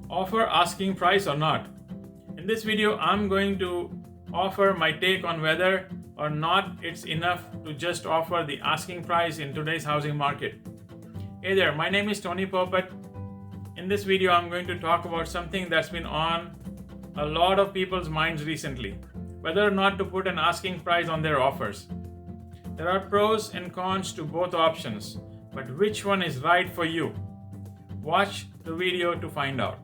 Offer asking price or not? In this video, I'm going to offer my take on whether or not it's enough to just offer the asking price in today's housing market. Hey there, my name is Tony Poppet. In this video, I'm going to talk about something that's been on a lot of people's minds recently, whether or not to put an asking price on their offers. There are pros and cons to both options, but which one is right for you? Watch the video to find out.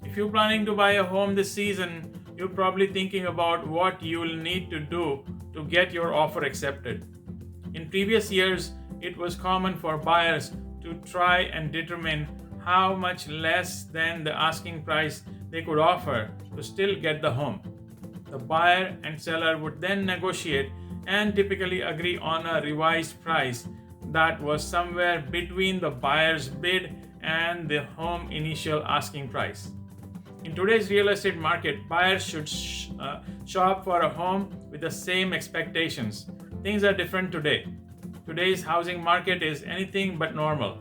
If you're planning to buy a home this season, you're probably thinking about what you'll need to do to get your offer accepted. In previous years, it was common for buyers to try and determine how much less than the asking price they could offer to still get the home. The buyer and seller would then negotiate and typically agree on a revised price that was somewhere between the buyer's bid and the home initial asking price. In today's real estate market, buyers should shop for a home with the same expectations. Things are different today. Today's housing market is anything but normal.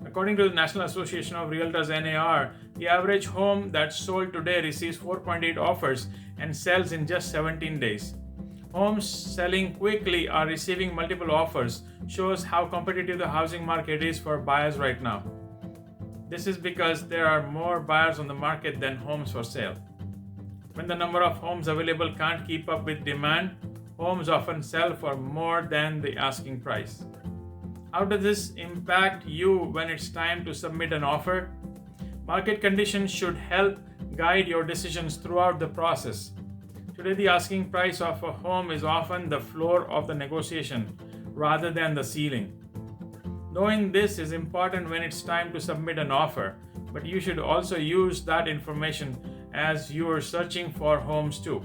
According to the National Association of Realtors (NAR), the average home that's sold today receives 4.8 offers and sells in just 17 days. Homes selling quickly or receiving multiple offers shows how competitive the housing market is for buyers right now. This is because there are more buyers on the market than homes for sale. When the number of homes available can't keep up with demand, homes often sell for more than the asking price. How does this impact you when it's time to submit an offer? Market conditions should help guide your decisions throughout the process. Today, the asking price of a home is often the floor of the negotiation rather than the ceiling. Knowing this is important when it's time to submit an offer, but you should also use that information as you are searching for homes too.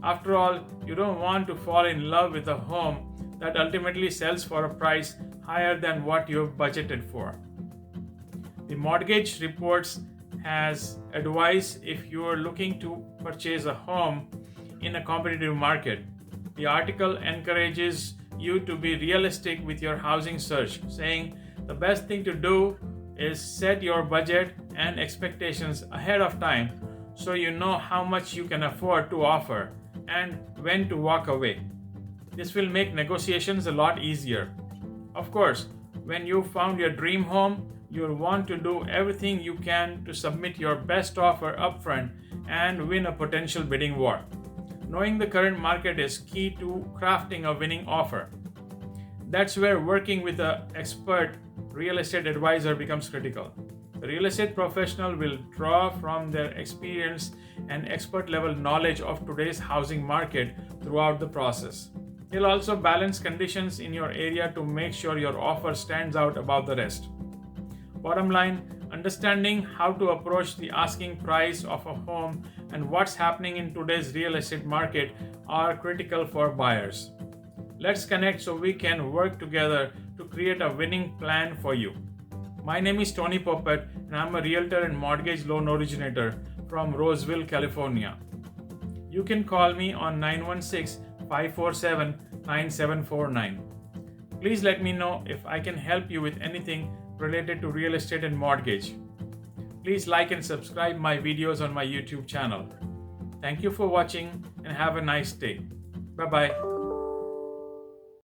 After all, you don't want to fall in love with a home that ultimately sells for a price higher than what you've budgeted for. The Mortgage Reports has advice if you are looking to purchase a home in a competitive market. The article encourages you to be realistic with your housing search, saying the best thing to do is set your budget and expectations ahead of time so you know how much you can afford to offer and when to walk away. This will make negotiations a lot easier. Of course, when you've found your dream home, you'll want to do everything you can to submit your best offer upfront and win a potential bidding war. Knowing the current market is key to crafting a winning offer. That's where working with an expert real estate advisor becomes critical. The real estate professional will draw from their experience and expert level knowledge of today's housing market throughout the process. They'll also balance conditions in your area to make sure your offer stands out above the rest. Bottom line, understanding how to approach the asking price of a home and what's happening in today's real estate market are critical for buyers. Let's connect so we can work together to create a winning plan for you. My name is Tony Poppet and I'm a realtor and mortgage loan originator from Roseville, California. You can call me on 916-547-9749. Please let me know if I can help you with anything related to real estate and mortgage. Please like and subscribe my videos on my YouTube channel. Thank you for watching and have a nice day. Bye-bye.